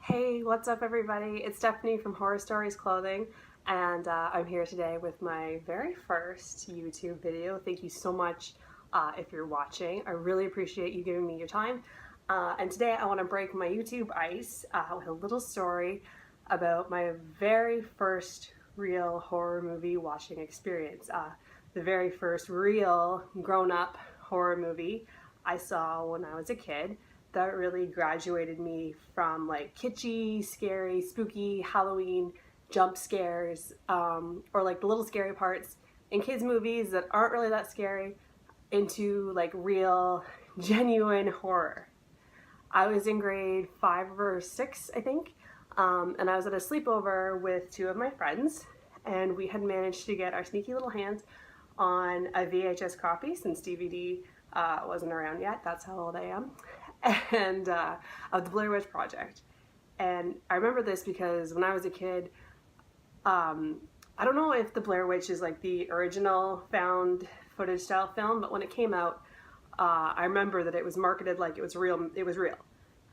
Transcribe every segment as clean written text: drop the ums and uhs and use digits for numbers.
Hey, what's up everybody? It's Stephanie from Horror Stories Clothing, and I'm here today with my very first YouTube video. Thank you so much if you're watching. I really appreciate you giving me your time. And today I want to break my YouTube ice with a little story about my very first real horror movie watching experience. The very first real grown-up horror movie I saw when I was a kid that really graduated me from like kitschy, scary, spooky Halloween jump scares, or like the little scary parts in kids' movies that aren't really that scary, into like real, genuine horror. I was in grade 5 or 6, I think, and I was at a sleepover with two of my friends, and we had managed to get our sneaky little hands on a VHS copy since DVD wasn't around yet. That's how old I am. And of the Blair Witch Project. And I remember this because when I was a kid, I don't know if the Blair Witch is like the original found footage style film, but when it came out, I remember that it was marketed like it was real,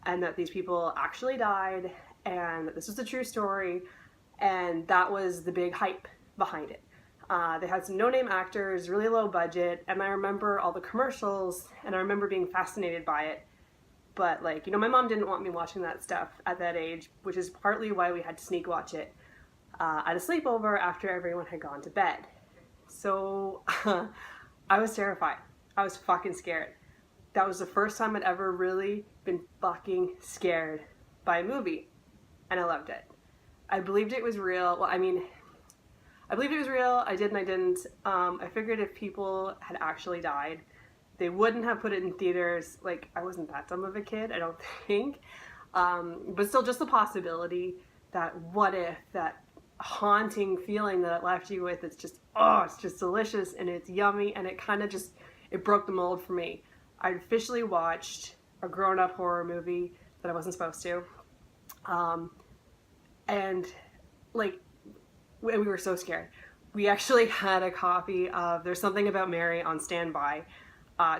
and that these people actually died, and that this was a true story, and that was the big hype behind it. They had some no-name actors, really low budget, and I remember all the commercials, and I remember being fascinated by it. But like, you know, my mom didn't want me watching that stuff at that age, which is partly why we had to sneak watch it at a sleepover after everyone had gone to bed. So I was terrified. I was fucking scared. That was the first time I'd ever really been fucking scared by a movie, and I loved it. I believed it was real. Well, I mean, I believed it was real. I did and I didn't. I figured if people had actually died, they wouldn't have put it in theaters. Like, I wasn't that dumb of a kid, I don't think. But still, just the possibility that what if, that haunting feeling that it left you with, it's just, oh, it's just delicious and it's yummy, and it kind of just, it broke the mold for me. I officially watched a grown-up horror movie that I wasn't supposed to. And like, we were so scared. We actually had a copy of There's Something About Mary on standby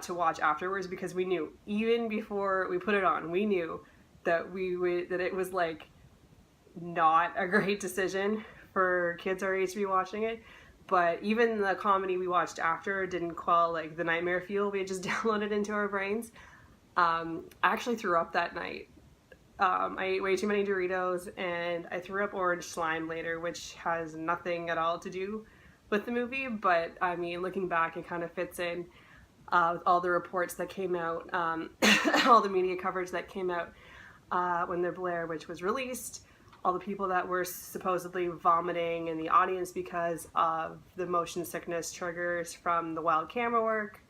to watch afterwards, because we knew, even before we put it on, we knew that that it was like not a great decision for kids our age to be watching it. But even the comedy we watched after didn't quell like the nightmare fuel we had just downloaded into our brains. I actually threw up that night. I ate way too many Doritos, and I threw up orange slime later, which has nothing at all to do with the movie, but I mean, looking back, it kind of fits in with all the reports that came out, all the media coverage that came out when the Blair Witch was released, all the people that were supposedly vomiting in the audience because of the motion sickness triggers from the wild camera work,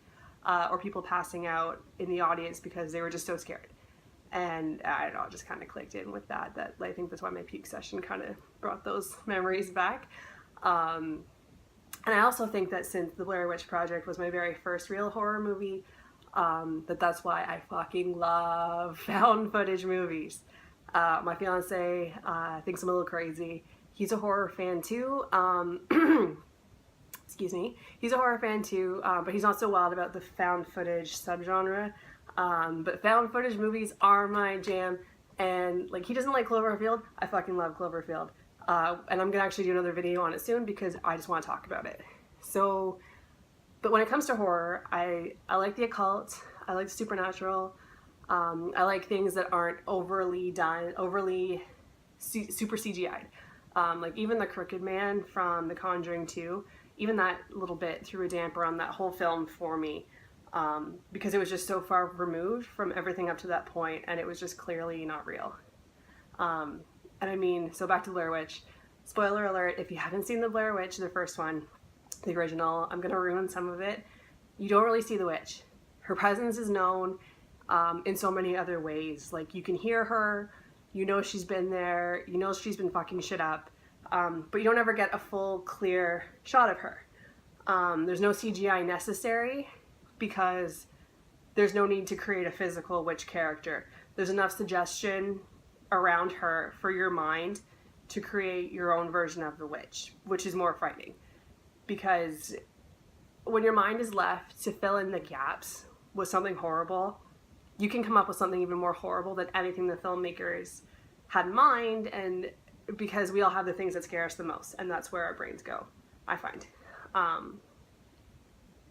or people passing out in the audience because they were just so scared. And I don't know, it just kind of clicked in with that I think that's why my puke session kind of brought those memories back. And I also think that since the Blair Witch Project was my very first real horror movie, that's why I fucking love found footage movies. My fiance thinks I'm a little crazy. He's a horror fan too. Excuse me. He's a horror fan too, but he's not so wild about the found footage subgenre. But found footage movies are my jam. And like, he doesn't like Cloverfield. I fucking love Cloverfield. And I'm gonna actually do another video on it soon because I just want to talk about it. So, but when it comes to horror, I like the occult, I like the supernatural, I like things that aren't overly done, super CGI'd. Like even the Crooked Man from The Conjuring 2, even that little bit threw a damper on that whole film for me, because it was just so far removed from everything up to that point, and it was just clearly not real. And I mean, so back to Blair Witch. Spoiler alert, if you haven't seen the Blair Witch, the first one, the original, I'm gonna ruin some of it. You don't really see the witch. Her presence is known in so many other ways. Like, you can hear her, you know she's been there, you know she's been fucking shit up, but you don't ever get a full, clear shot of her. There's no CGI necessary because there's no need to create a physical witch character. There's enough suggestion around her for your mind to create your own version of the witch, which is more frightening. Because when your mind is left to fill in the gaps with something horrible, you can come up with something even more horrible than anything the filmmakers had in mind, and because we all have the things that scare us the most, and that's where our brains go, I find.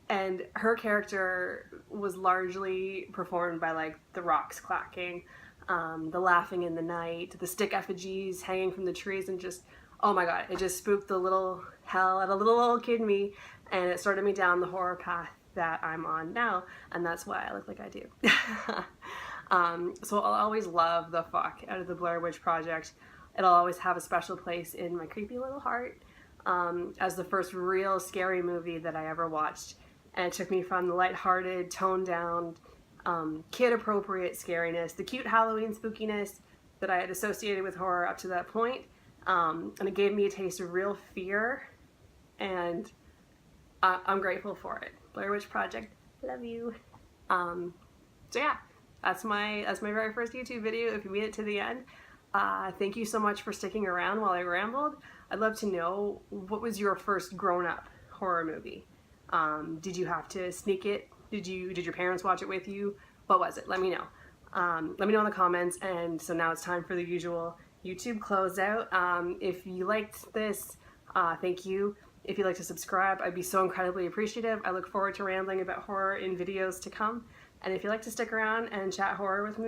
And her character was largely performed by like the rocks clacking, the laughing in the night, the stick effigies hanging from the trees, and just, oh my god, it just spooked the little hell out of little old kid me, and it started me down the horror path that I'm on now, and that's why I look like I do. So I'll always love the fuck out of the Blair Witch Project. It'll always have a special place in my creepy little heart, as the first real scary movie that I ever watched. And it took me from the lighthearted, toned down, kid-appropriate scariness, the cute Halloween spookiness that I had associated with horror up to that point, and it gave me a taste of real fear, and I'm grateful for it. Blair Witch Project, love you. So yeah, that's my very first YouTube video. If you made it to the end, thank you so much for sticking around while I rambled. I'd love to know, what was your first grown-up horror movie? Did you have to sneak it? Did your parents watch it with you? What was it? Let me know. Let me know in the comments. And so now it's time for the usual YouTube closeout. If you liked this, thank you. If you'd like to subscribe, I'd be so incredibly appreciative. I look forward to rambling about horror in videos to come. And if you'd like to stick around and chat horror with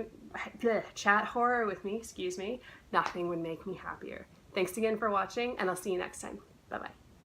me, excuse me, nothing would make me happier. Thanks again for watching, and I'll see you next time. Bye-bye.